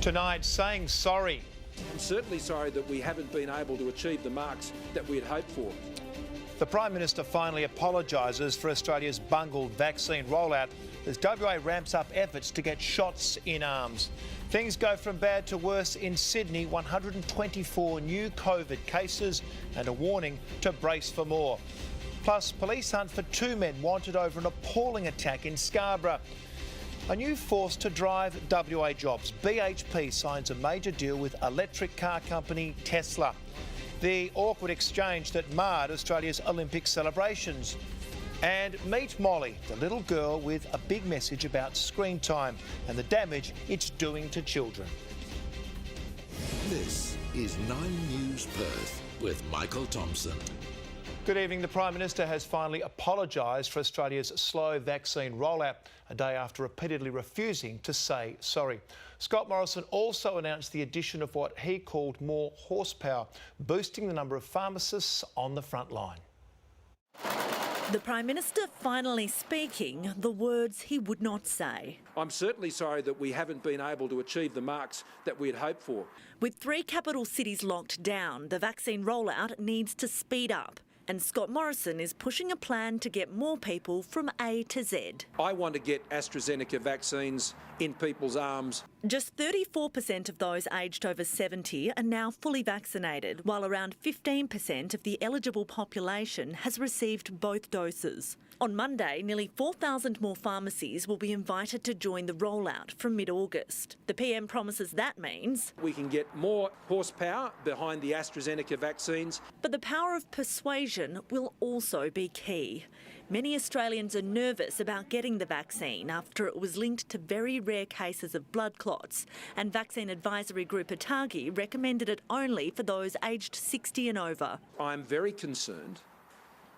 Tonight, saying sorry. I'm certainly sorry that we haven't been able to achieve the marks that we had hoped for. The Prime Minister finally apologises for Australia's bungled vaccine rollout as WA ramps up efforts to get shots in arms. Things go from bad to worse in Sydney. 124 new COVID cases and a warning to brace for more. Plus, police hunt for two men wanted over an appalling attack in Scarborough. A new force to drive WA jobs. BHP signs a major deal with electric car company Tesla. The awkward exchange that marred Australia's Olympic celebrations. And meet Molly, the little girl with a big message about screen time and the damage it's doing to children. This is 9 News Perth with Michael Thompson. Good evening. The Prime Minister has finally apologised for Australia's slow vaccine rollout, a day after repeatedly refusing to say sorry. Scott Morrison also announced the addition of what he called more horsepower, boosting the number of pharmacists on the front line. The Prime Minister finally speaking the words he would not say. I'm certainly sorry that we haven't been able to achieve the marks that we had hoped for. With 3 capital cities locked down, the vaccine rollout needs to speed up. And Scott Morrison is pushing a plan to get more people from A to Z. I want to get AstraZeneca vaccines in people's arms. Just 34% of those aged over 70 are now fully vaccinated, while around 15% of the eligible population has received both doses. On Monday, nearly 4,000 more pharmacies will be invited to join the rollout from mid-August. The PM promises that means we can get more horsepower behind the AstraZeneca vaccines. But the power of persuasion will also be key. Many Australians are nervous about getting the vaccine after it was linked to very rare cases of blood clots, and Vaccine Advisory Group ATAGI recommended it only for those aged 60 and over. I'm very concerned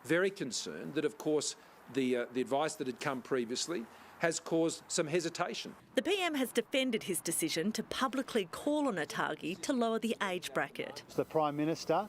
that, of course, the advice that had come previously has caused some hesitation. The PM has defended his decision to publicly call on ATAGI to lower the age bracket. The Prime Minister,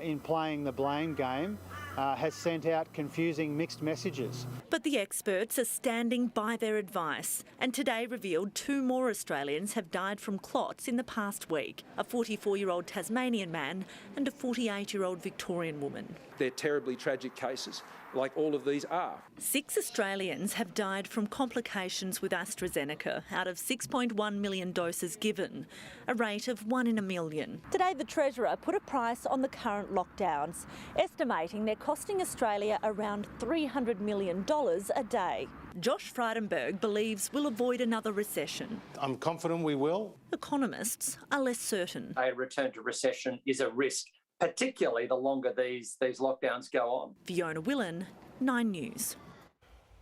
in playing the blame game, has sent out confusing mixed messages. But the experts are standing by their advice, and today revealed 2 more Australians have died from clots in the past week, a 44-year-old Tasmanian man and a 48-year-old Victorian woman. They're terribly tragic cases, like all of these are. 6 Australians have died from complications with AstraZeneca out of 6.1 million doses given, a rate of 1 in a million. Today, the Treasurer put a price on the current lockdowns, estimating they're costing Australia around $300 million a day. Josh Frydenberg believes we'll avoid another recession. I'm confident we will. Economists are less certain. A return to recession is a risk, particularly the longer these lockdowns go on. Fiona Willan, 9 News.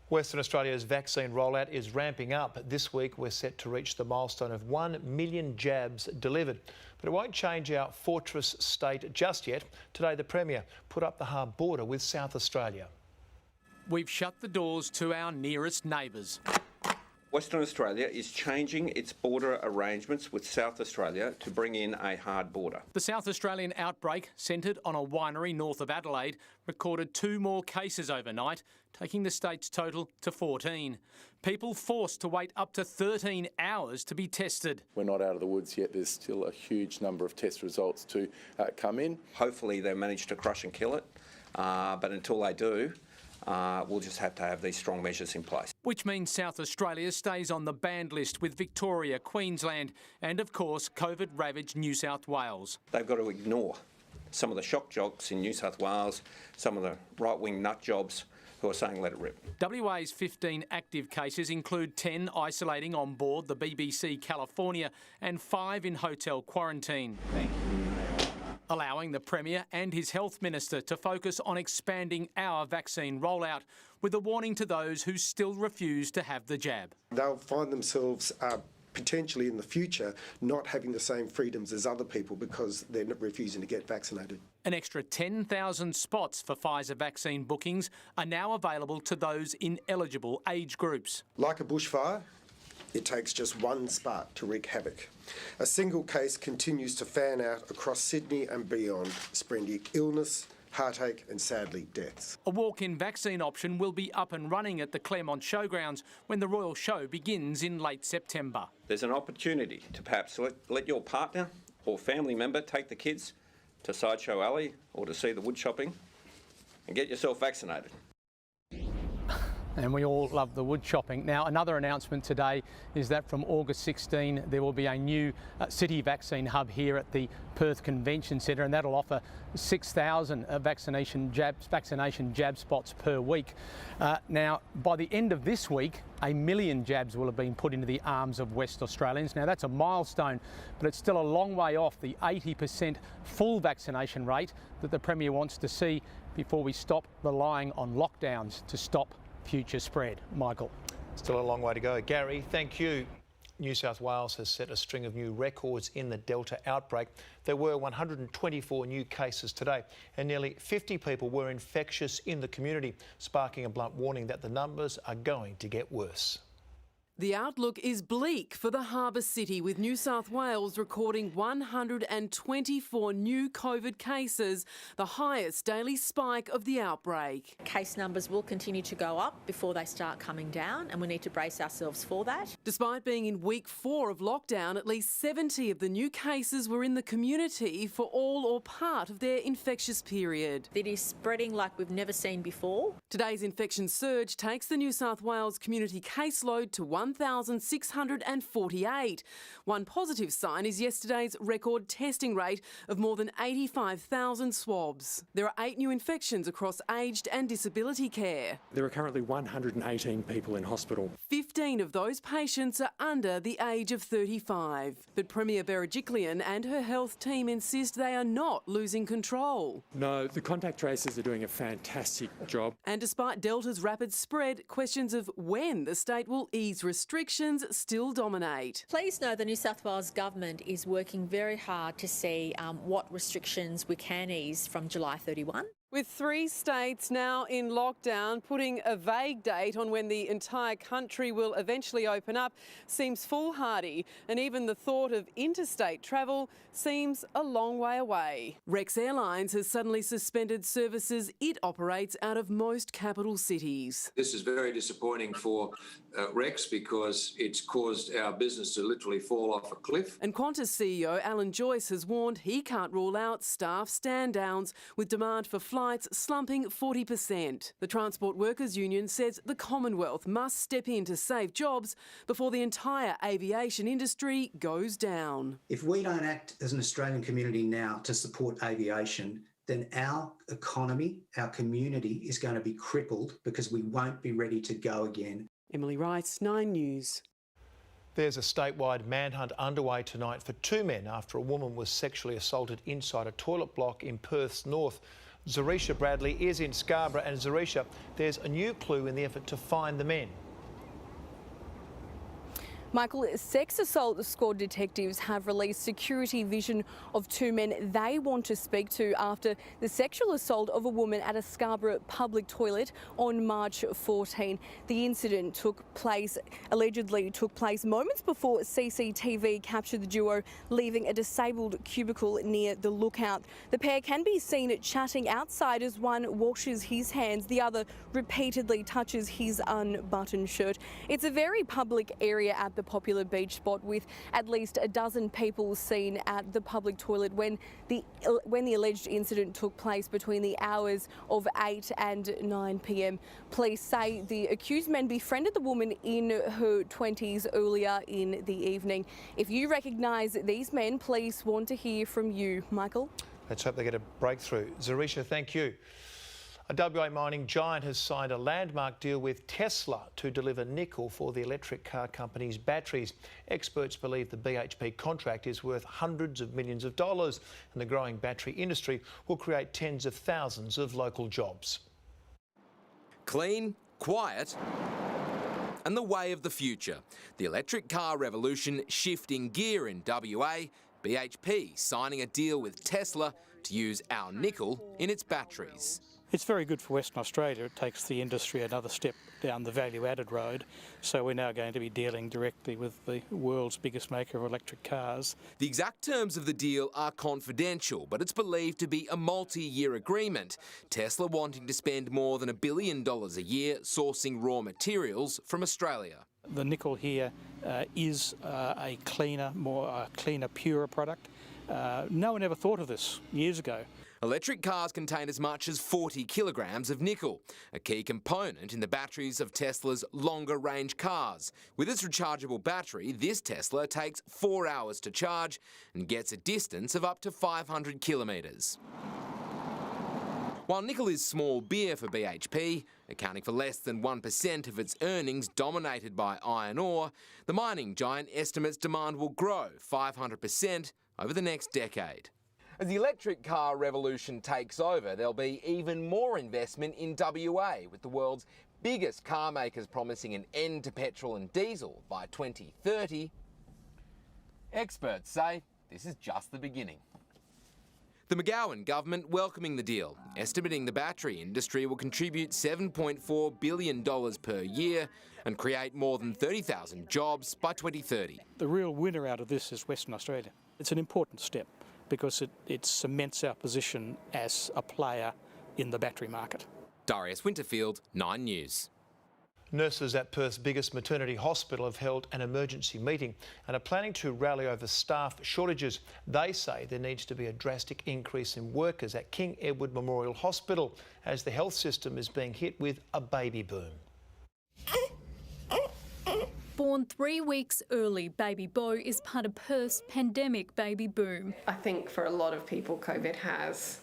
Western Australia's vaccine rollout is ramping up. This week we're set to reach the milestone of 1 million jabs delivered. But it won't change our fortress state just yet. Today the Premier put up the hard border with South Australia. We've shut the doors to our nearest neighbours. Western Australia is changing its border arrangements with South Australia to bring in a hard border. The South Australian outbreak, centred on a winery north of Adelaide, recorded 2 more cases overnight, taking the state's total to 14. People forced to wait up to 13 hours to be tested. We're not out of the woods yet. There's still a huge number of test results to come in. Hopefully they manage to crush and kill it, but until they do, we'll just have to have these strong measures in place. Which means South Australia stays on the banned list with Victoria, Queensland and, of course, COVID-ravaged New South Wales. They've got to ignore some of the shock jocks in New South Wales, some of the right-wing nut jobs who are saying let it rip. WA's 15 active cases include 10 isolating on board the BBC California and 5 in hotel quarantine. Thank you. Allowing the Premier and his Health Minister to focus on expanding our vaccine rollout, with a warning to those who still refuse to have the jab. They'll find themselves potentially in the future not having the same freedoms as other people because they're refusing to get vaccinated. An extra 10,000 spots for Pfizer vaccine bookings are now available to those in eligible age groups. Like a bushfire, it takes just one spark to wreak havoc. A single case continues to fan out across Sydney and beyond, spreading illness, heartache and sadly deaths. A walk-in vaccine option will be up and running at the Claremont Showgrounds when the Royal Show begins in late September. There's an opportunity to perhaps let your partner or family member take the kids to Sideshow Alley or to see the wood shopping and get yourself vaccinated. And we all love the wood shopping. Now, another announcement today is that from August 16, there will be a new city vaccine hub here at the Perth Convention Centre, and that'll offer 6,000 vaccination jab spots per week. Now, by the end of this week, 1 million jabs will have been put into the arms of West Australians. Now, that's a milestone, but it's still a long way off the 80% full vaccination rate that the Premier wants to see before we stop relying on lockdowns to stop future spread. Michael. Still a long way to go. Gary, thank you. New South Wales has set a string of new records in the Delta outbreak. There were 124 new cases today, and nearly 50 people were infectious in the community, sparking a blunt warning that the numbers are going to get worse. The outlook is bleak for the harbour city, with New South Wales recording 124 new COVID cases, the highest daily spike of the outbreak. Case numbers will continue to go up before they start coming down, and we need to brace ourselves for that. Despite being in week 4 of lockdown, at least 70 of the new cases were in the community for all or part of their infectious period. It is spreading like we've never seen before. Today's infection surge takes the New South Wales community caseload to 1,648. One positive sign is yesterday's record testing rate of more than 85,000 swabs. There are 8 new infections across aged and disability care. There are currently 118 people in hospital. 15 of those patients are under the age of 35. But Premier Berejiklian and her health team insist they are not losing control. No, the contact tracers are doing a fantastic job. And despite Delta's rapid spread, questions of when the state will ease restrictions still dominate. Please know the New South Wales Government is working very hard to see what restrictions we can ease from July 31. With 3 states now in lockdown, putting a vague date on when the entire country will eventually open up seems foolhardy, and even the thought of interstate travel seems a long way away. Rex Airlines has suddenly suspended services it operates out of most capital cities. This is very disappointing for Rex because it's caused our business to literally fall off a cliff. And Qantas CEO Alan Joyce has warned he can't rule out staff stand-downs, with demand for flights slumping 40%. The Transport Workers Union says the Commonwealth must step in to save jobs before the entire aviation industry goes down. If we don't act as an Australian community now to support aviation, then our economy, our community is going to be crippled because we won't be ready to go again. Emily Rice, 9 News. There's a statewide manhunt underway tonight for 2 men after a woman was sexually assaulted inside a toilet block in Perth's north. Zarisha Bradley is in Scarborough, and Zarisha, there's a new clue in the effort to find the men. Michael, sex assault squad detectives have released security vision of 2 men they want to speak to after the sexual assault of a woman at a Scarborough public toilet on March 14. The incident allegedly took place moments before CCTV captured the duo leaving a disabled cubicle near the lookout. The pair can be seen chatting outside as one washes his hands, the other repeatedly touches his unbuttoned shirt. It's a very public area at the popular beach spot, with at least a dozen people seen at the public toilet when the alleged incident took place between the hours of 8 and 9 p.m. Police say the accused men befriended the woman in her 20s earlier in the evening. If you recognise these men, police want to hear from you. Michael? Let's hope they get a breakthrough. Zarisha, thank you. A WA mining giant has signed a landmark deal with Tesla to deliver nickel for the electric car company's batteries. Experts believe the BHP contract is worth hundreds of millions of dollars, and the growing battery industry will create tens of thousands of local jobs. Clean, quiet, and the way of the future. The electric car revolution shifting gear in WA, BHP signing a deal with Tesla to use our nickel in its batteries. It's very good for Western Australia. It takes the industry another step down the value-added road. So we're now going to be dealing directly with the world's biggest maker of electric cars. The exact terms of the deal are confidential, but it's believed to be a multi-year agreement. Tesla wanting to spend more than $1 billion a year sourcing raw materials from Australia. The nickel here is a cleaner, purer product. No one ever thought of this years ago. Electric cars contain as much as 40 kilograms of nickel, a key component in the batteries of Tesla's longer-range cars. With its rechargeable battery, this Tesla takes 4 hours to charge and gets a distance of up to 500 kilometres. While nickel is small beer for BHP, accounting for less than 1% of its earnings dominated by iron ore, the mining giant estimates demand will grow 500% over the next decade. As the electric car revolution takes over, there'll be even more investment in WA, with the world's biggest car makers promising an end to petrol and diesel by 2030. Experts say this is just the beginning. The McGowan government welcoming the deal, estimating the battery industry will contribute $7.4 billion per year and create more than 30,000 jobs by 2030. The real winner out of this is Western Australia. It's an important step, because it cements our position as a player in the battery market. Darius Winterfield, 9 News. Nurses at Perth's biggest maternity hospital have held an emergency meeting and are planning to rally over staff shortages. They say there needs to be a drastic increase in workers at King Edward Memorial Hospital as the health system is being hit with a baby boom. Born 3 weeks early, baby Bo is part of Perth's pandemic baby boom. I think for a lot of people, COVID has,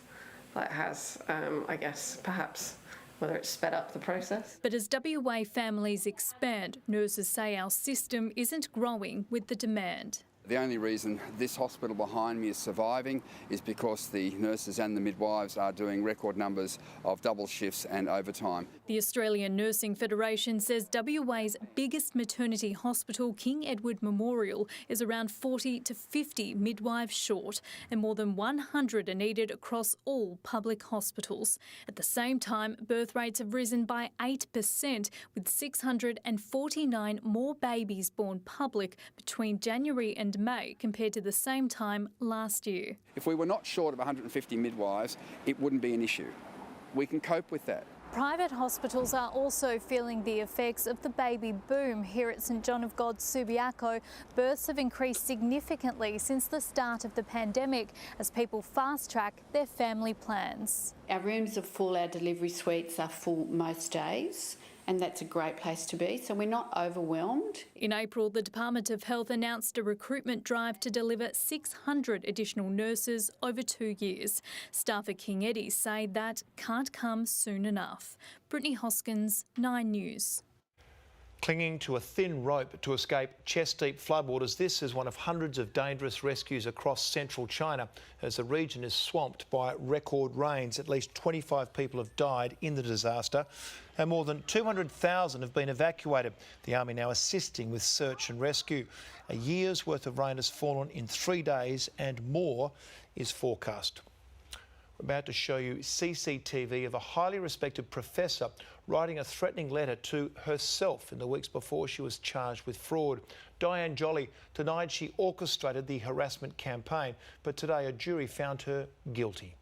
I guess, perhaps, whether it's sped up the process. But as WA families expand, nurses say our system isn't growing with the demand. The only reason this hospital behind me is surviving is because the nurses and the midwives are doing record numbers of double shifts and overtime. The Australian Nursing Federation says WA's biggest maternity hospital, King Edward Memorial, is around 40 to 50 midwives short, and more than 100 are needed across all public hospitals. At the same time, birth rates have risen by 8%, with 649 more babies born public between January and May compared to the same time last year. If we were not short of 150 midwives, it wouldn't be an issue. We can cope with that. Private hospitals are also feeling the effects of the baby boom. Here at St John of God, Subiaco, births have increased significantly since the start of the pandemic as people fast-track their family plans. Our rooms are full, our delivery suites are full most days, and that's a great place to be, so we're not overwhelmed. In April, the Department of Health announced a recruitment drive to deliver 600 additional nurses over 2 years. Staff at King Eddie say that can't come soon enough. Brittany Hoskins, 9 News. Clinging to a thin rope to escape chest-deep floodwaters, this is one of hundreds of dangerous rescues across central China as the region is swamped by record rains. At least 25 people have died in the disaster and more than 200,000 have been evacuated. The army now assisting with search and rescue. A year's worth of rain has fallen in 3 days and more is forecast. We're about to show you CCTV of a highly respected professor writing a threatening letter to herself in the weeks before she was charged with fraud. Diane Jolly denied she orchestrated the harassment campaign, but today a jury found her guilty.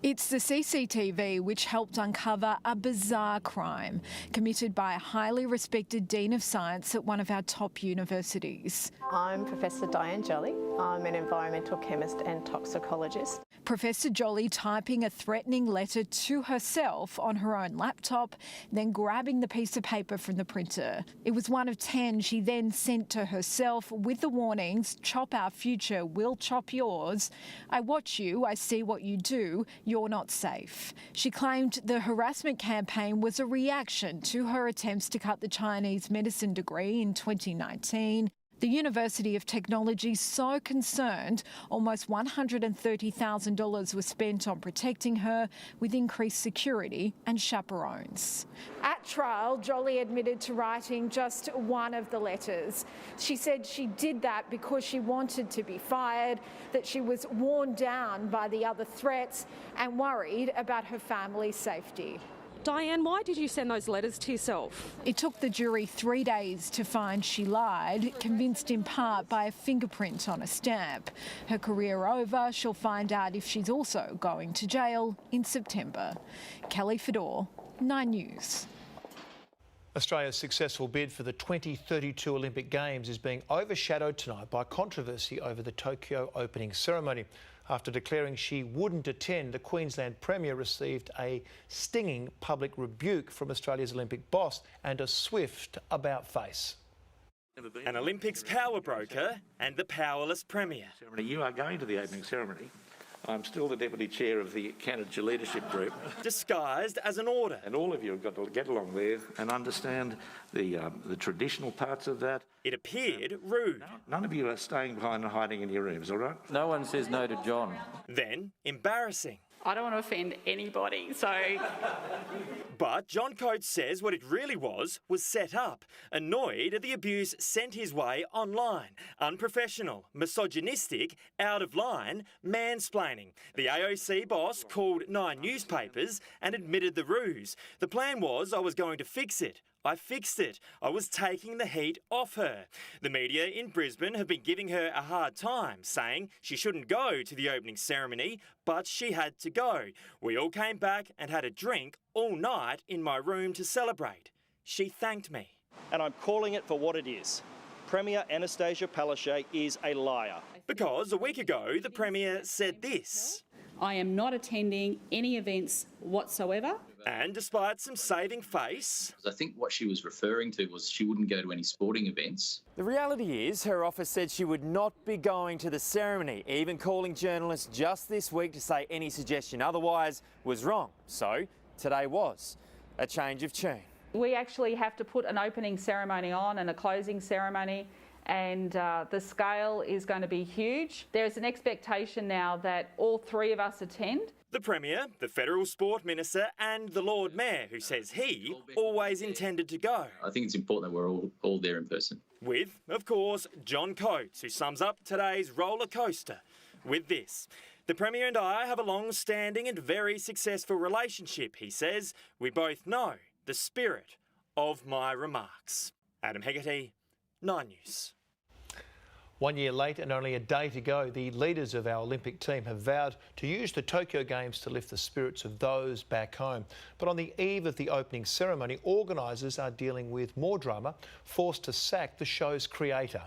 It's the CCTV which helped uncover a bizarre crime committed by a highly respected Dean of Science at one of our top universities. I'm Professor Diane Jolly. I'm an environmental chemist and toxicologist. Professor Jolly typing a threatening letter to herself on her own laptop, then grabbing the piece of paper from the printer. It was one of 10 she then sent to herself with the warnings, "Chop our future, we'll chop yours. I watch you, I see what you do. You're not safe." She claimed the harassment campaign was a reaction to her attempts to cut the Chinese medicine degree in 2019. The University of Technology so concerned, almost $130,000 was spent on protecting her with increased security and chaperones. At trial, Jolie admitted to writing just one of the letters. She said she did that because she wanted to be fired, that she was worn down by the other threats and worried about her family's safety. Diane, why did you send those letters to yourself? It took the jury 3 days to find she lied, convinced in part by a fingerprint on a stamp. Her career over, she'll find out if she's also going to jail in September. Kelly Fedor, 9 News. Australia's successful bid for the 2032 Olympic Games is being overshadowed tonight by controversy over the Tokyo opening ceremony. After declaring she wouldn't attend, the Queensland Premier received a stinging public rebuke from Australia's Olympic boss and a swift about-face. An Olympics power broker and the powerless Premier. You are going to the opening ceremony. I'm still the Deputy Chair of the Candidature Leadership Group. Disguised as an order. And all of you have got to get along there and understand the traditional parts of that. It appeared rude. None of you are staying behind and hiding in your rooms, all right? No one says no to John. Then embarrassing. I don't want to offend anybody, so... But John Coates says what it really was set up. Annoyed at the abuse sent his way online. Unprofessional, misogynistic, out of line, mansplaining. The AOC boss called 9 newspapers and admitted the ruse. The plan was I was going to fix it. I fixed it. I was taking the heat off her. The media in Brisbane have been giving her a hard time, saying she shouldn't go to the opening ceremony, but she had to go. We all came back and had a drink all night in my room to celebrate. She thanked me. And I'm calling it for what it is. Premier Anastasia Palaszczuk is a liar. Because a week ago, the Premier said this. I am not attending any events whatsoever. And despite some saving face... I think what she was referring to was she wouldn't go to any sporting events. The reality is her office said she would not be going to the ceremony, even calling journalists just this week to say any suggestion otherwise was wrong. So today was a change of tune. We actually have to put an opening ceremony on and a closing ceremony, and the scale is going to be huge. There's an expectation now that all 3 of us attend. The Premier, the Federal Sport Minister and the Lord Mayor, who says he always intended to go. I think it's important that we're all there in person. With, of course, John Coates, who sums up today's roller coaster with this. The Premier and I have a long-standing and very successful relationship, he says. We both know the spirit of my remarks. Adam Hegarty, 9 News. 1 year late and only a day to go, the leaders of our Olympic team have vowed to use the Tokyo Games to lift the spirits of those back home. But on the eve of the opening ceremony, organisers are dealing with more drama, forced to sack the show's creator.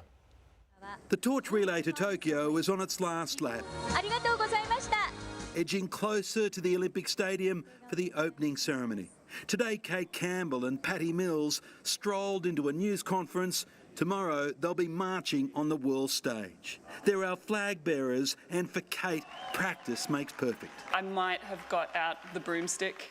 The torch relay to Tokyo is on its last lap, edging closer to the Olympic Stadium for the opening ceremony. Today, Kate Campbell and Patty Mills strolled into a news conference. Tomorrow, they'll be marching on the world stage. They're our flag bearers, and for Kate, practice makes perfect. I might have got out the broomstick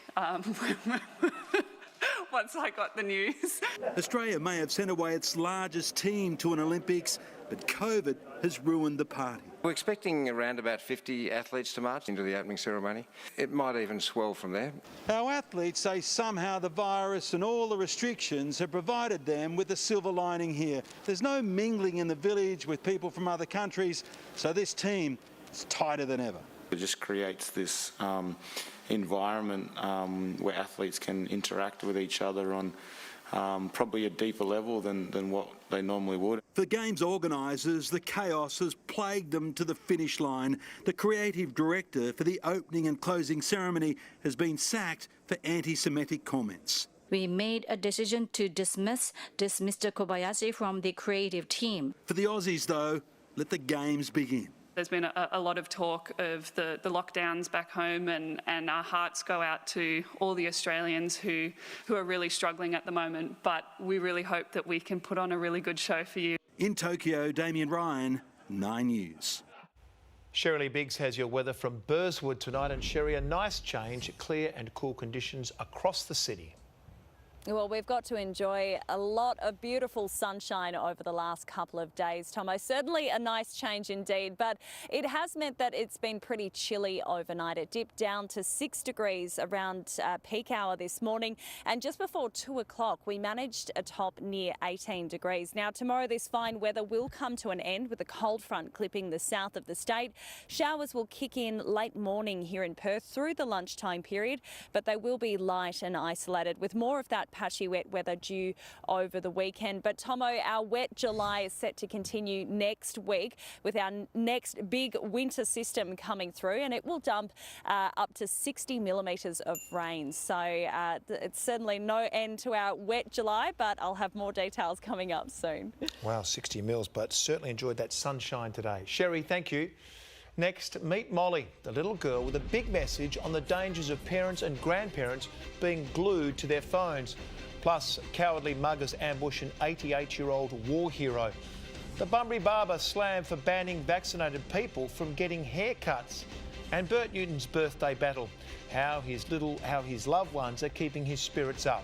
once I got the news. Australia may have sent away its largest team to an Olympics, but COVID has ruined the party. We're expecting around about 50 athletes to march into the opening ceremony. It might even swell from there. Our athletes say somehow the virus and all the restrictions have provided them with a silver lining here. There's no mingling in the village with people from other countries, so this team is tighter than ever. It just creates this environment where athletes can interact with each other on probably a deeper level than what they normally would. For Games organisers, the chaos has plagued them to the finish line. The creative director for the opening and closing ceremony has been sacked for anti-Semitic comments. We made a decision to dismiss Mr. Kobayashi from the creative team. For the Aussies, though, let the Games begin. There's been a lot of talk of the lockdowns back home, and our hearts go out to all the Australians who are really struggling at the moment, but we really hope that we can put on a really good show for you. In Tokyo, Damien Ryan, 9 News. Sherry Biggs has your weather from Burswood tonight, and Sherry, a nice change, clear and cool conditions across the city. Well, we've got to enjoy a lot of beautiful sunshine over the last couple of days, Tomo. Certainly a nice change indeed, but it has meant that it's been pretty chilly overnight. It dipped down to 6 degrees around peak hour this morning, and just before 2 o'clock we managed a top near 18 degrees. Now tomorrow this fine weather will come to an end with a cold front clipping the south of the state. Showers will kick in late morning here in Perth through the lunchtime period, but they will be light and isolated, with more of that patchy wet weather due over the weekend. But Tomo, our wet July is set to continue next week with our next big winter system coming through, and it will dump up to 60 millimetres of rain. So it's certainly no end to our wet July, but I'll have more details coming up soon. Wow, 60 mils, but certainly enjoyed that sunshine today. Sherry, thank you. Next, meet Molly, the little girl with a big message on the dangers of parents and grandparents being glued to their phones. Plus, cowardly muggers ambush an 88-year-old war hero. The Bunbury barber slammed for banning vaccinated people from getting haircuts. And Bert Newton's birthday battle, how his loved ones are keeping his spirits up.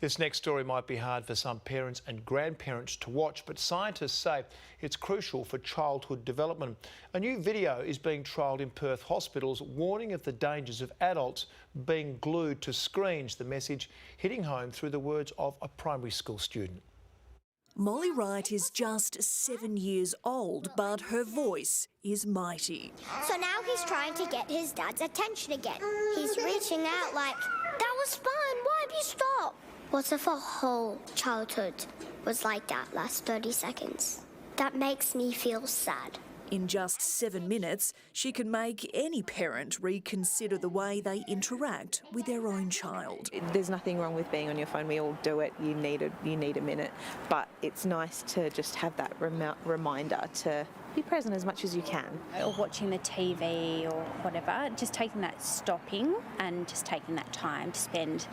This next story might be hard for some parents and grandparents to watch, but scientists say it's crucial for childhood development. A new video is being trialled in Perth hospitals warning of the dangers of adults being glued to screens, the message hitting home through the words of a primary school student. Molly Wright is just 7 years old, but her voice is mighty. So now he's trying to get his dad's attention again. He's reaching out like, that was fun, why did you stop? What if a whole childhood was like that last 30 seconds? That makes me feel sad. In just 7 minutes, she can make any parent reconsider the way they interact with their own child. There's nothing wrong with being on your phone. We all do it. You need a minute. But it's nice to just have that reminder to be present as much as you can. Or watching the TV or whatever, just taking that stopping and just taking that time to spend,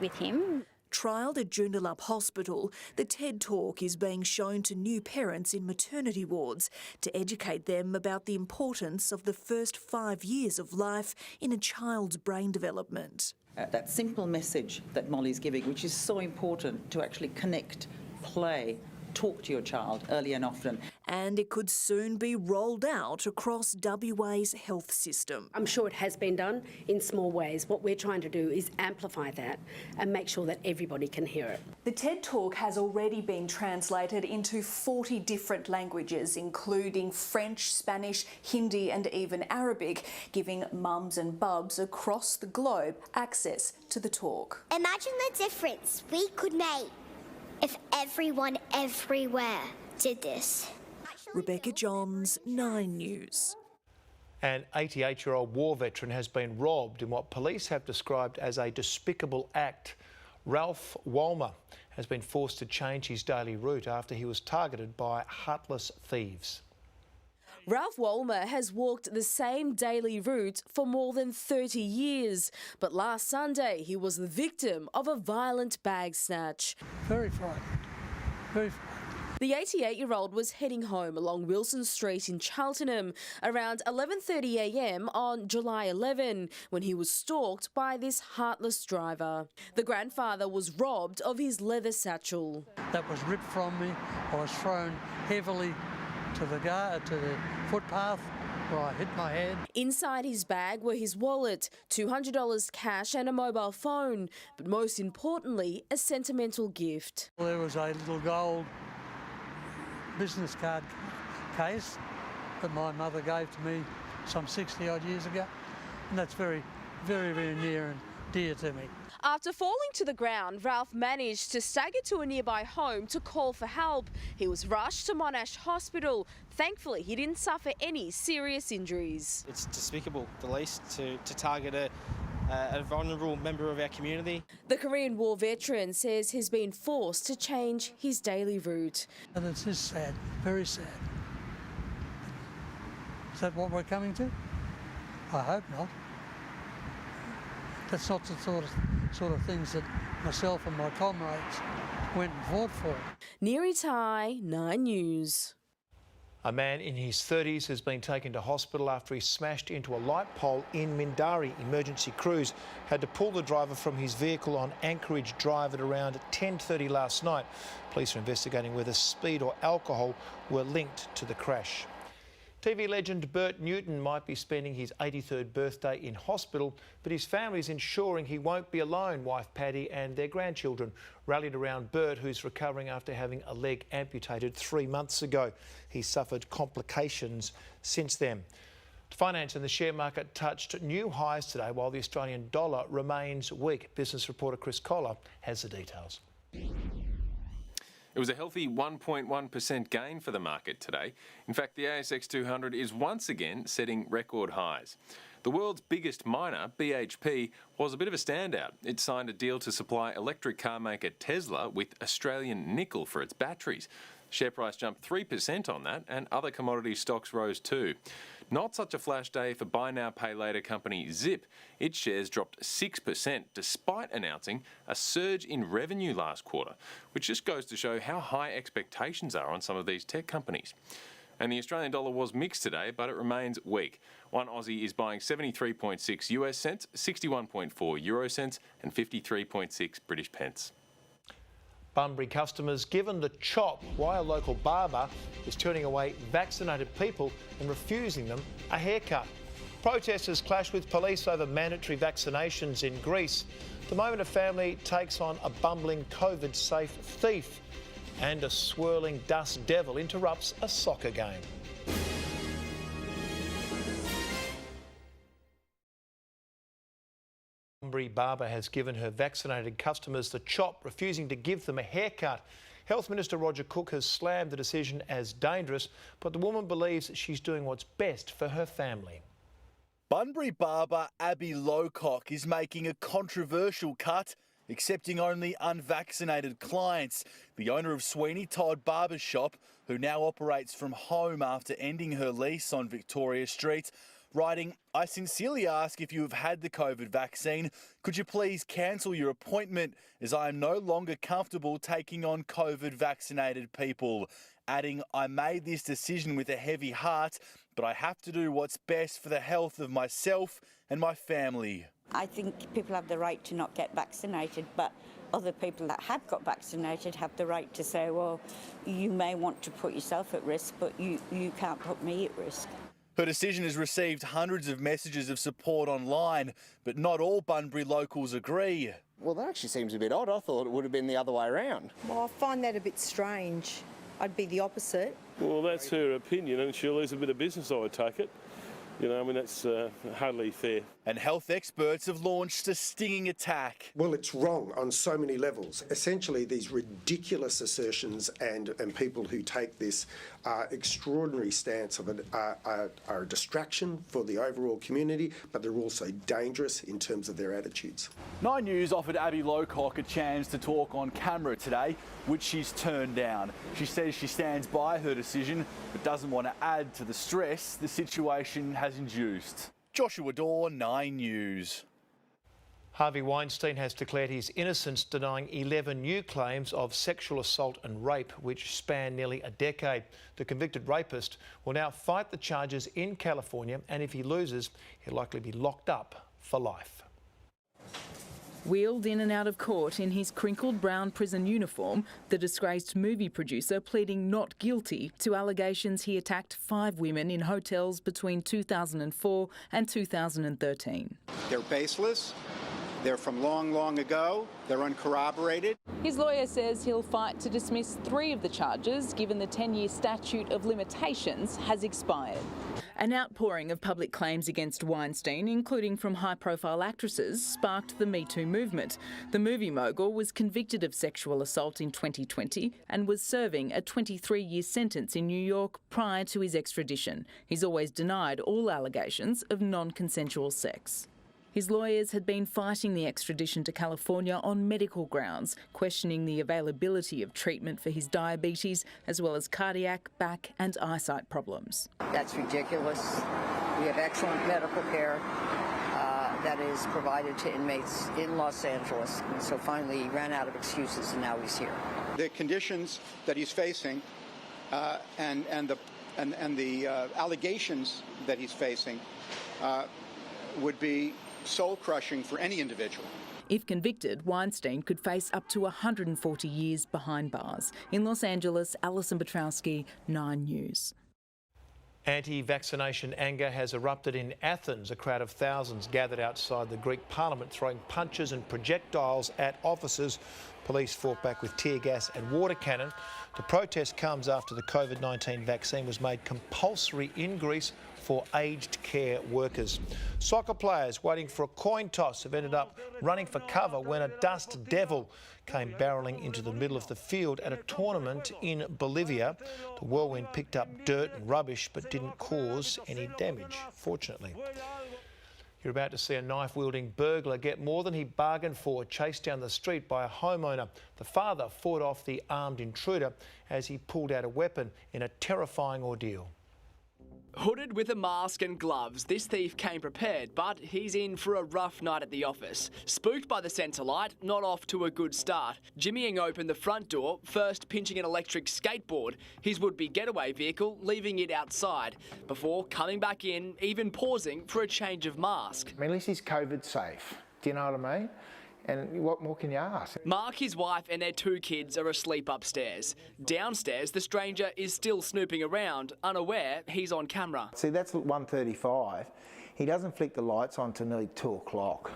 with him. Trialled at Joondalup Hospital, the TED Talk is being shown to new parents in maternity wards to educate them about the importance of the first 5 years of life in a child's brain development. That simple message that Molly's giving, which is so important to actually connect, play, talk to your child early and often. And it could soon be rolled out across WA's health system. I'm sure it has been done in small ways. What we're trying to do is amplify that and make sure that everybody can hear it. The TED Talk has already been translated into 40 different languages, including French, Spanish, Hindi and even Arabic, giving mums and bubs across the globe access to the talk. Imagine the difference we could make if everyone everywhere did this. Rebecca Johns, 9 News. An 88-year-old war veteran has been robbed in what police have described as a despicable act. Ralph Walmer has been forced to change his daily route after he was targeted by heartless thieves. Ralph Walmer has walked the same daily route for more than 30 years, but last Sunday he was the victim of a violent bag snatch. Very frightened, very frightened. The 88-year-old was heading home along Wilson Street in Cheltenham around 11:30 a.m. on July 11 when he was stalked by this heartless driver. The grandfather was robbed of his leather satchel. That was ripped from me. I was thrown heavily to the footpath where I hit my head. Inside his bag were his wallet, $200 cash and a mobile phone, but most importantly, a sentimental gift. There was a little gold business card case that my mother gave to me some 60 odd years ago, and that's very, very, very near and dear to me. After falling to the ground, Ralph managed to stagger to a nearby home to call for help. He was rushed to Monash Hospital. Thankfully, he didn't suffer any serious injuries. It's despicable, the least, to target a vulnerable member of our community. The Korean War veteran says he's been forced to change his daily route. And it is sad, very sad. Is that what we're coming to? I hope not. That's not the sort of things that myself and my comrades went and fought for. Neri Tai, 9 News. A man in his 30s has been taken to hospital after he smashed into a light pole in Mindarie. Emergency crews had to pull the driver from his vehicle on Anchorage Drive at around 10:30 last night. Police are investigating whether speed or alcohol were linked to the crash. TV legend Bert Newton might be spending his 83rd birthday in hospital, but his family is ensuring he won't be alone. Wife Paddy and their grandchildren rallied around Bert, who's recovering after having a leg amputated 3 months ago. He's suffered complications since then. Finance and the share market touched new highs today, while the Australian dollar remains weak. Business reporter Chris Collar has the details. It was a healthy 1.1% gain for the market today. In fact, the ASX 200 is once again setting record highs. The world's biggest miner, BHP, was a bit of a standout. It signed a deal to supply electric car maker Tesla with Australian nickel for its batteries. Share price jumped 3% on that, and other commodity stocks rose too. Not such a flash day for buy now, pay later company Zip. Its shares dropped 6% despite announcing a surge in revenue last quarter, which just goes to show how high expectations are on some of these tech companies. And the Australian dollar was mixed today, but it remains weak. One Aussie is buying 73.6 US cents, 61.4 euro cents, and 53.6 British pence. Bunbury customers given the chop why a local barber is turning away vaccinated people and refusing them a haircut. Protesters clash with police over mandatory vaccinations in Greece. The moment a family takes on a bumbling COVID-safe thief, and a swirling dust devil interrupts a soccer game. Bunbury barber has given her vaccinated customers the chop, refusing to give them a haircut. Health Minister Roger Cook has slammed the decision as dangerous, but the woman believes she's doing what's best for her family. Bunbury barber Abby Lowcock is making a controversial cut, accepting only unvaccinated clients. The owner of Sweeney Todd Barber Shop, who now operates from home after ending her lease on Victoria Street, writing, "I sincerely ask if you have had the COVID vaccine, could you please cancel your appointment as I am no longer comfortable taking on COVID vaccinated people." Adding, "I made this decision with a heavy heart, but I have to do what's best for the health of myself and my family." I think people have the right to not get vaccinated, but other people that have got vaccinated have the right to say, well, you may want to put yourself at risk, but you can't put me at risk. Her decision has received hundreds of messages of support online, but not all Bunbury locals agree. Well, that actually seems a bit odd. I thought it would have been the other way around. Well, I find that a bit strange. I'd be the opposite. Well, that's her opinion, and she'll lose a bit of business, I would take it. You know, I mean, that's hardly fair. And health experts have launched a stinging attack. Well, it's wrong on so many levels. Essentially, these ridiculous assertions and people who take this extraordinary stance of it are a distraction for the overall community, but they're also dangerous in terms of their attitudes. 9 News offered Abby Lowcock a chance to talk on camera today, which she's turned down. She says she stands by her decision, but doesn't want to add to the stress the situation has induced. Joshua Dorr, 9 News. Harvey Weinstein has declared his innocence, denying 11 new claims of sexual assault and rape, which span nearly a decade. The convicted rapist will now fight the charges in California, and if he loses, he'll likely be locked up for life. Wheeled in and out of court in his crinkled brown prison uniform, the disgraced movie producer pleading not guilty to allegations he attacked 5 women in hotels between 2004 and 2013. They're baseless. They're from long, long ago. They're uncorroborated. His lawyer says he'll fight to dismiss 3 of the charges, given the 10-year statute of limitations has expired. An outpouring of public claims against Weinstein, including from high-profile actresses, sparked the Me Too movement. The movie mogul was convicted of sexual assault in 2020 and was serving a 23-year sentence in New York prior to his extradition. He's always denied all allegations of non-consensual sex. His lawyers had been fighting the extradition to California on medical grounds, questioning the availability of treatment for his diabetes, as well as cardiac, back and eyesight problems. That's ridiculous. We have excellent medical care that is provided to inmates in Los Angeles. And so finally he ran out of excuses and now he's here. The conditions that he's facing and the and the allegations that he's facing would be soul-crushing for any individual. If convicted, Weinstein could face up to 140 years behind bars. In Los Angeles, Alison Petrowski, 9 News. Anti-vaccination anger has erupted in Athens. A crowd of thousands gathered outside the Greek parliament, throwing punches and projectiles at officers. Police fought back with tear gas and water cannon. The protest comes after the COVID-19 vaccine was made compulsory in Greece for aged care workers. Soccer players waiting for a coin toss have ended up running for cover when a dust devil came barrelling into the middle of the field at a tournament in Bolivia. The whirlwind picked up dirt and rubbish but didn't cause any damage, fortunately. You're about to see a knife-wielding burglar get more than he bargained for, chased down the street by a homeowner. The father fought off the armed intruder as he pulled out a weapon in a terrifying ordeal. Hooded with a mask and gloves, this thief came prepared, but he's in for a rough night at the office. Spooked by the centre light, not off to a good start. Jimmying open the front door, first pinching an electric skateboard, his would-be getaway vehicle, leaving it outside, before coming back in, even pausing for a change of mask. I mean, at least he's COVID safe. Do you know what I mean? And what more can you ask? Mark, his wife and their 2 kids are asleep upstairs. Downstairs, the stranger is still snooping around, unaware he's on camera. See, that's 1:35. He doesn't flick the lights on till nearly 2 o'clock.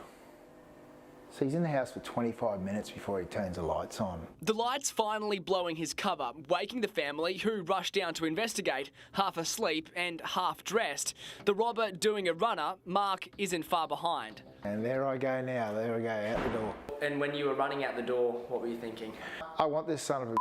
So he's in the house for 25 minutes before he turns the lights on. The lights finally blowing his cover, waking the family who rushed down to investigate, half asleep and half dressed. The robber doing a runner, Mark isn't far behind. And there I go now, there I go, out the door. And when you were running out the door, what were you thinking? I want this son of a...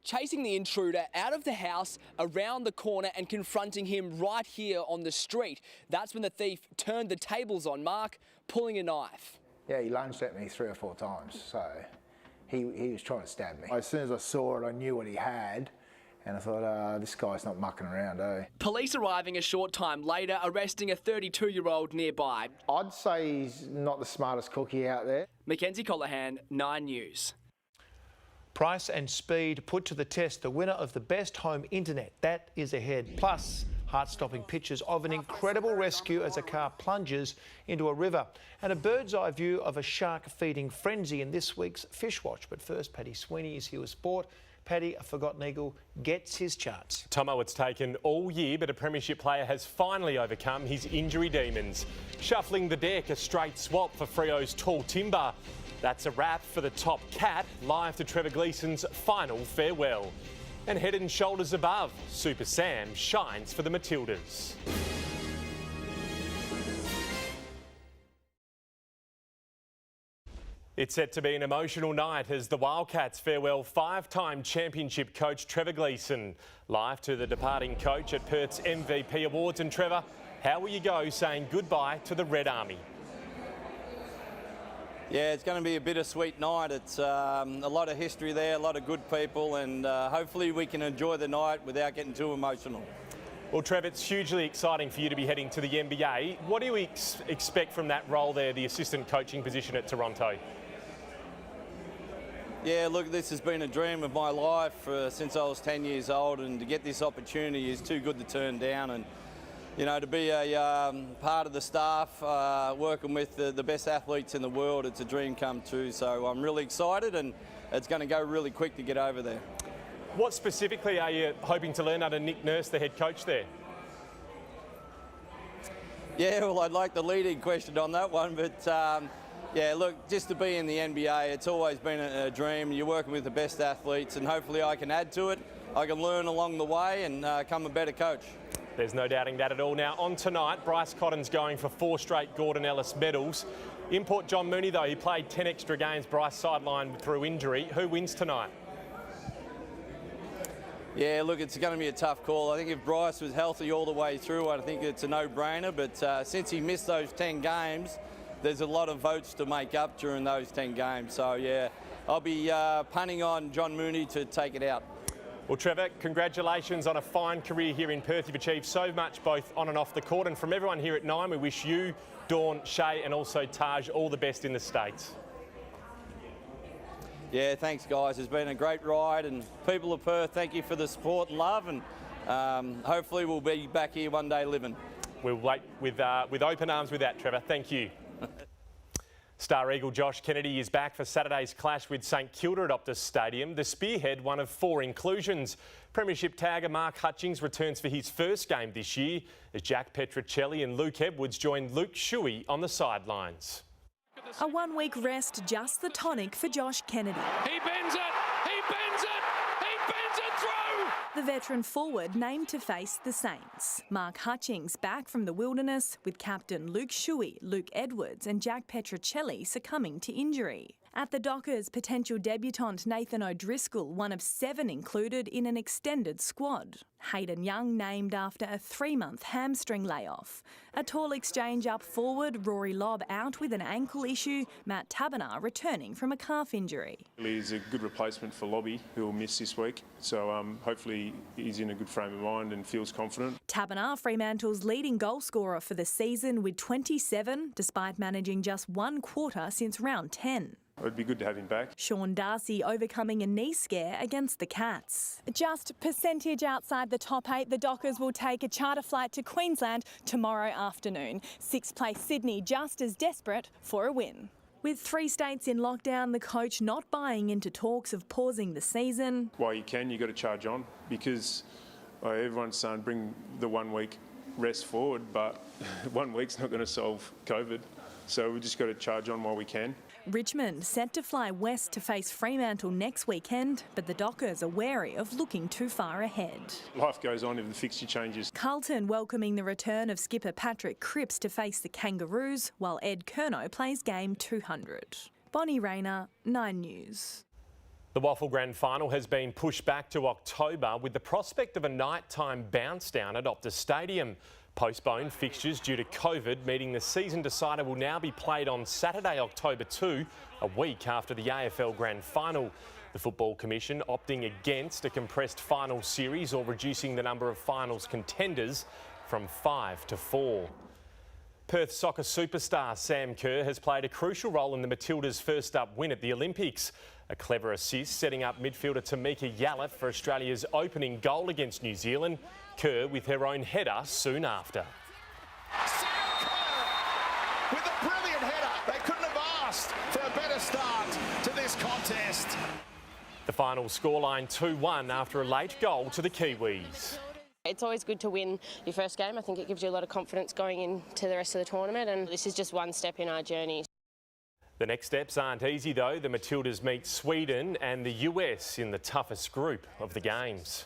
Chasing the intruder out of the house, around the corner and confronting him right here on the street. That's when the thief turned the tables on Mark, pulling a knife. Yeah, he lunged at me 3 or 4 times, so he was trying to stab me. As soon as I saw it, I knew what he had, and I thought, this guy's not mucking around, eh? Police arriving a short time later, arresting a 32-year-old nearby. I'd say he's not the smartest cookie out there. Mackenzie Colohan, 9 News. Price and speed put to the test. The winner of the best home internet, that is ahead. Plus, heart-stopping pictures of an incredible rescue as a car plunges into a river. And a bird's-eye view of a shark-feeding frenzy in this week's Fish Watch. But first, Paddy Sweeney is here with sport. Paddy, a forgotten eagle, gets his chance. Tomo, it's taken all year, but a premiership player has finally overcome his injury demons. Shuffling the deck, a straight swap for Freo's tall timber. That's a wrap for the top cat, live to Trevor Gleeson's final farewell. And head and shoulders above, Super Sam shines for the Matildas. It's set to be an emotional night as the Wildcats farewell 5-time championship coach Trevor Gleeson. Live to the departing coach at Perth's MVP Awards. And Trevor, how will you go saying goodbye to the Red Army? Yeah, it's going to be a bittersweet night. It's a lot of history there, a lot of good people, and hopefully we can enjoy the night without getting too emotional. Well, Trev, it's hugely exciting for you to be heading to the NBA. What do you expect from that role there, the assistant coaching position at Toronto? Yeah, look, this has been a dream of my life since I was 10 years old, and to get this opportunity is too good to turn down. And you know, to be a part of the staff, working with the best athletes in the world, it's a dream come true. So I'm really excited, and it's going to go really quick to get over there. What specifically are you hoping to learn under Nick Nurse, the head coach there? Yeah, well, I'd like the leading question on that one, but yeah, look, just to be in the NBA, it's always been a dream. You're working with the best athletes, and hopefully I can add to it. I can learn along the way and become a better coach. There's no doubting that at all. Now, on tonight, Bryce Cotton's going for 4 straight Gordon Ellis medals. Import John Mooney, though, he played 10 extra games. Bryce sidelined through injury. Who wins tonight? Yeah, look, it's going to be a tough call. I think if Bryce was healthy all the way through, I think it's a no-brainer. But since he missed those 10 games, there's a lot of votes to make up during those 10 games. So, yeah, I'll be punting on John Mooney to take it out. Well, Trevor, congratulations on a fine career here in Perth. You've achieved so much both on and off the court. And from everyone here at 9, we wish you, Dawn, Shay and also Taj all the best in the States. Yeah, thanks, guys. It's been a great ride. And people of Perth, thank you for the support and love. And hopefully we'll be back here one day living. We'll wait with open arms with that, Trevor. Thank you. Star Eagle Josh Kennedy is back for Saturday's clash with St Kilda at Optus Stadium. The Spearhead, one of 4 inclusions. Premiership tagger Mark Hutchings returns for his first game this year as Jack Petrocelli and Luke Edwards join Luke Shuey on the sidelines. A 1-week rest, just the tonic for Josh Kennedy. He bends it! He bends it! He bends it through! The veteran forward named to face the Saints. Mark Hutchings back from the wilderness with captain Luke Shuey, Luke Edwards and Jack Petrocelli succumbing to injury. At the Dockers, potential debutant Nathan O'Driscoll, one of 7 included in an extended squad. Hayden Young named after a 3-month hamstring layoff. A tall exchange up forward, Rory Lobb out with an ankle issue, Matt Taberner returning from a calf injury. He's a good replacement for Lobby, who will miss this week, so hopefully he's in a good frame of mind and feels confident. Taberner, Fremantle's leading goal scorer for the season with 27, despite managing just 1 quarter since round 10. It'd be good to have him back. Sean Darcy overcoming a knee scare against the Cats. Just percentage outside the top 8, the Dockers will take a charter flight to Queensland tomorrow afternoon. 6th place Sydney just as desperate for a win. With 3 states in lockdown, the coach not buying into talks of pausing the season. While you can, you've got to charge on because everyone's saying bring the 1 week rest forward, but 1 week's not going to solve COVID. So we've just got to charge on while we can. Richmond set to fly west to face Fremantle next weekend, but the Dockers are wary of looking too far ahead. Life goes on if the fixture changes. Carlton welcoming the return of skipper Patrick Cripps to face the Kangaroos, while Ed Curnow plays game 200. Bonnie Rayner, 9 News. The Waffle Grand Final has been pushed back to October with the prospect of a nighttime bounce down at Optus Stadium. Postponed fixtures due to COVID, meaning the season decider will now be played on Saturday, October 2, a week after the AFL Grand Final. The Football Commission opting against a compressed final series or reducing the number of finals contenders from 5 to 4. Perth soccer superstar Sam Kerr has played a crucial role in the Matildas' first up win at the Olympics. A clever assist setting up midfielder Tamika Yallett for Australia's opening goal against New Zealand. Kerr with her own header soon after. Sam Kerr with a brilliant header. They couldn't have asked for a better start to this contest. The final scoreline 2-1 after a late goal to the Kiwis. It's always good to win your first game. I think it gives you a lot of confidence going into the rest of the tournament, and this is just one step in our journey. The next steps aren't easy though. The Matildas meet Sweden and the US in the toughest group of the games.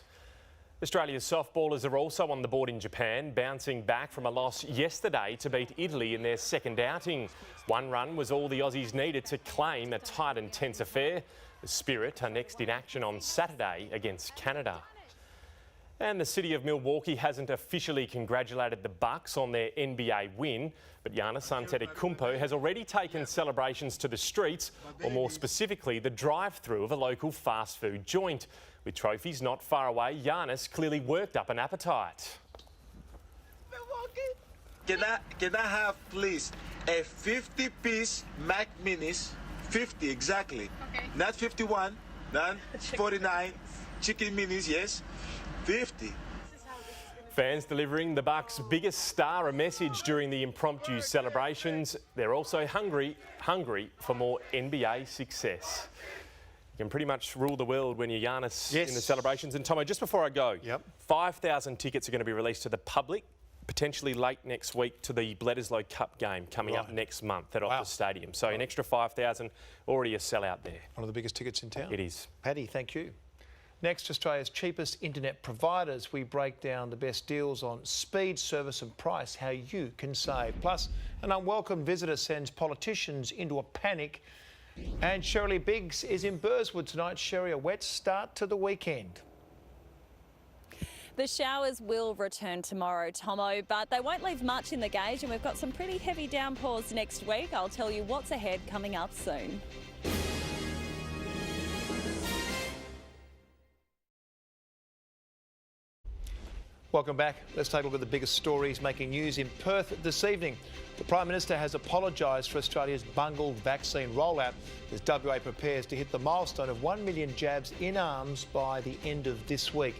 Australia's softballers are also on the board in Japan, bouncing back from a loss yesterday to beat Italy in their second outing. 1 run was all the Aussies needed to claim a tight and tense affair. The Spirit are next in action on Saturday against Canada. And the city of Milwaukee hasn't officially congratulated the Bucks on their NBA win, but Giannis Antetokounmpo has already taken celebrations to the streets, or more specifically, the drive-through of a local fast food joint. With trophies not far away, Giannis clearly worked up an appetite. Can I have, please, a 50-piece Mac Minis, 50 exactly, okay. Not 51, not 49, chicken minis, yes. 50. Fans delivering the Bucks' biggest star a message during the impromptu celebrations. They're also hungry for more NBA success. You can pretty much rule the world when you're Giannis in the celebrations. And Tomo, just before I go, 5,000 tickets are going to be released to the public, potentially late next week to the Bledisloe Cup game coming up next month at Optus Stadium. So an extra 5,000, already a sellout there. One of the biggest tickets in town. It is. Paddy, thank you. Next, Australia's cheapest internet providers. We break down the best deals on speed, service and price, how you can save. Plus, an unwelcome visitor sends politicians into a panic. And Shirley Biggs is in Burswood tonight. Sherry, a wet start to the weekend. The showers will return tomorrow, Tomo, but they won't leave much in the gauge, and we've got some pretty heavy downpours next week. I'll tell you what's ahead coming up soon. Welcome back. Let's take a look at the biggest stories making news in Perth this evening. The Prime Minister has apologised for Australia's bungled vaccine rollout as WA prepares to hit the milestone of 1 million jabs in arms by the end of this week.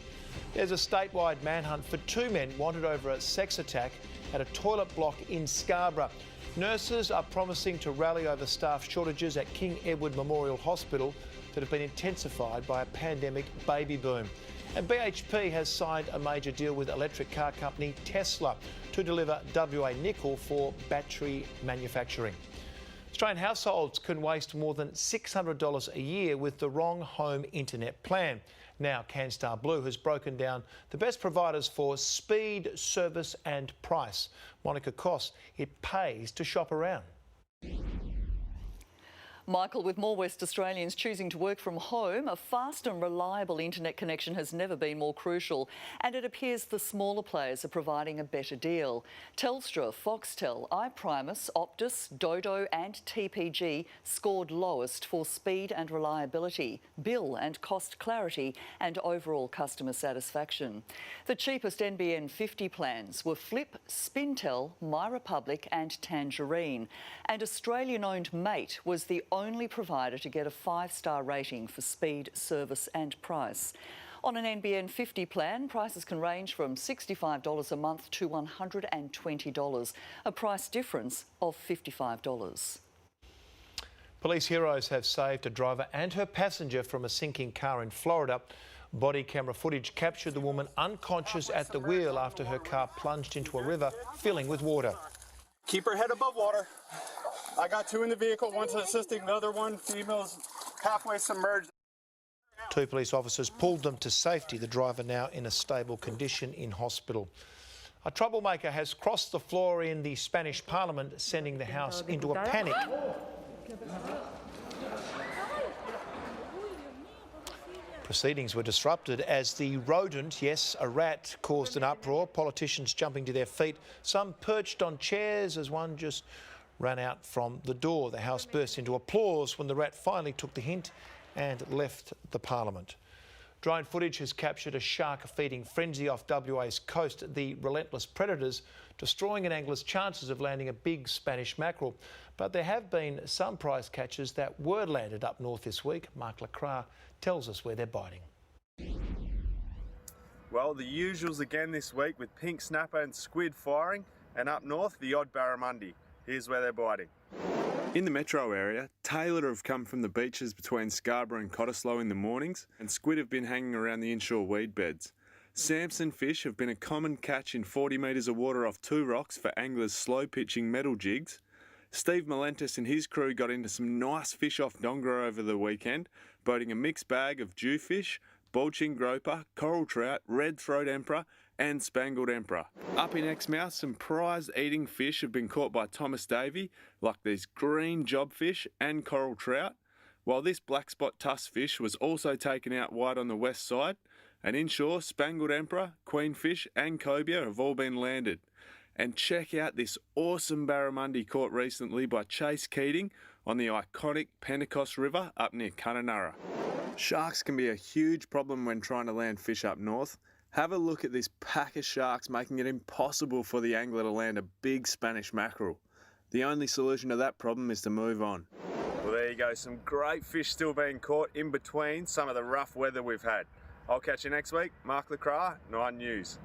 There's a statewide manhunt for 2 men wanted over a sex attack at a toilet block in Scarborough. Nurses are promising to rally over staff shortages at King Edward Memorial Hospital that have been intensified by a pandemic baby boom. And BHP has signed a major deal with electric car company Tesla to deliver WA nickel for battery manufacturing. Australian households can waste more than $600 a year with the wrong home internet plan. Now, Canstar Blue has broken down the best providers for speed, service and price. Monica Koss, it pays to shop around. Michael, with more West Australians choosing to work from home, a fast and reliable internet connection has never been more crucial, and it appears the smaller players are providing a better deal. Telstra, Foxtel, iPrimus, Optus, Dodo and TPG scored lowest for speed and reliability, bill and cost clarity and overall customer satisfaction. The cheapest NBN 50 plans were Flip, Spintel, MyRepublic and Tangerine, and Australian-owned Mate was the only provider to get a 5-star rating for speed, service and price. On an NBN 50 plan, prices can range from $65 a month to $120, a price difference of $55. Police heroes have saved a driver and her passenger from a sinking car in Florida. Body camera footage captured the woman unconscious at the wheel after her car plunged into a river filling with water. Keep her head above water. I got 2 in the vehicle, one's assisting, the other one, female's halfway submerged. 2 police officers pulled them to safety, the driver now in a stable condition in hospital. A troublemaker has crossed the floor in the Spanish Parliament, sending the House into a panic. Proceedings were disrupted as the rodent, yes, a rat, caused an uproar, politicians jumping to their feet, some perched on chairs as one just ran out from the door. The House burst into applause when the rat finally took the hint and left the Parliament. Drone footage has captured a shark-feeding frenzy off WA's coast, the relentless predators destroying an angler's chances of landing a big Spanish mackerel. But there have been some prize catches that were landed up north this week. Mark Lacroix tells us where they're biting. Well, the usuals again this week with pink snapper and squid firing, and up north the odd barramundi. Here's where they're biting. In the metro area, tailor have come from the beaches between Scarborough and Cottesloe in the mornings, and squid have been hanging around the inshore weed beds. Samson fish have been a common catch in 40 metres of water off 2 rocks for anglers slow pitching metal jigs. Steve Malentis and his crew got into some nice fish off Dongara over the weekend, boating a mixed bag of jewfish, bulging groper, coral trout, red-throat emperor and spangled emperor. Up in Exmouth, some prize-eating fish have been caught by Thomas Davey, like these green jobfish and coral trout, while this black spot tusk fish was also taken out wide on the west side, and inshore, spangled emperor, queenfish and cobia have all been landed. And check out this awesome barramundi caught recently by Chase Keating on the iconic Pentecost River up near Kununurra. Sharks can be a huge problem when trying to land fish up north. Have a look at this pack of sharks making it impossible for the angler to land a big Spanish mackerel. The only solution to that problem is to move on. Well, there you go, some great fish still being caught in between some of the rough weather we've had. I'll catch you next week. Mark Lacroix, 9 News.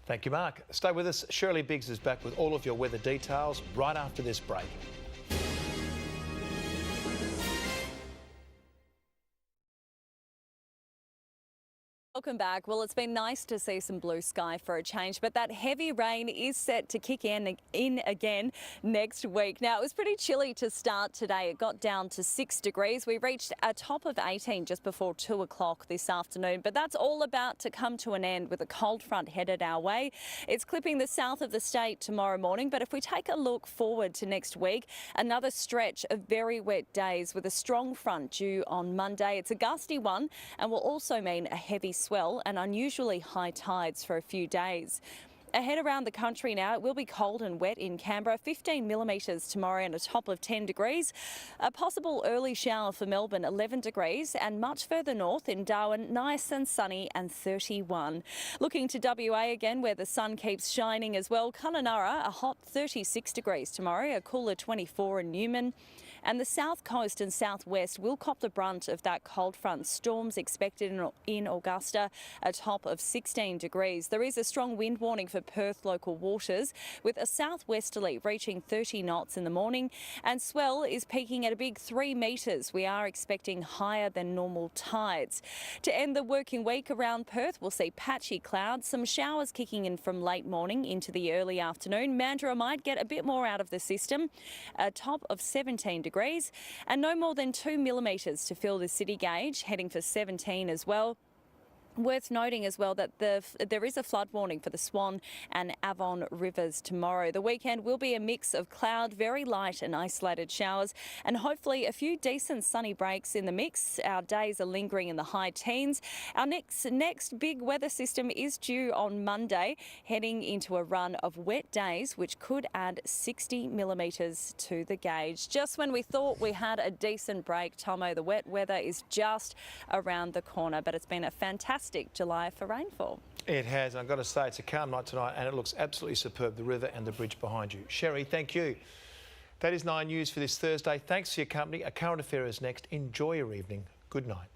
Thank you, Mark. Stay with us. Shirley Biggs is back with all of your weather details right after this break. Welcome back. Well, it's been nice to see some blue sky for a change, but that heavy rain is set to kick in again next week. Now, it was pretty chilly to start today. It got down to 6 degrees. We reached a top of 18 just before 2 o'clock this afternoon, but that's all about to come to an end with a cold front headed our way. It's clipping the south of the state tomorrow morning, but if we take a look forward to next week, another stretch of very wet days with a strong front due on Monday. It's a gusty one and will also mean a heavy swell and unusually high tides for a few days. Ahead around the country now, it will be cold and wet in Canberra, 15 millimetres tomorrow and a top of 10 degrees. A possible early shower for Melbourne, 11 degrees, and much further north in Darwin, nice and sunny and 31. Looking to WA again, where the sun keeps shining as well. Kununurra, a hot 36 degrees tomorrow, a cooler 24 in Newman. And the south coast and southwest will cop the brunt of that cold front. Storms expected in Augusta, a top of 16 degrees. There is a strong wind warning for Perth local waters, with a southwesterly reaching 30 knots in the morning, and swell is peaking at a big 3 metres. We are expecting higher than normal tides. To end the working week around Perth, we'll see patchy clouds, some showers kicking in from late morning into the early afternoon. Mandurah might get a bit more out of the system, a top of 17 degrees, and no more than 2 millimetres to fill the city gauge, heading for 17 as well. Worth noting as well that there is a flood warning for the Swan and Avon rivers tomorrow. The weekend will be a mix of cloud, very light and isolated showers, and hopefully a few decent sunny breaks in the mix. Our days are lingering in the high teens. Our next big weather system is due on Monday, heading into a run of wet days, which could add 60 millimetres to the gauge. Just when we thought we had a decent break, Tomo, the wet weather is just around the corner, but it's been a fantastic July for rainfall. It has, and I've got to say, it's a calm night tonight and it looks absolutely superb, the river and the bridge behind you. Sherry, thank you. That is 9 News for this Thursday. Thanks for your company. A current affair is next. Enjoy your evening. Good night.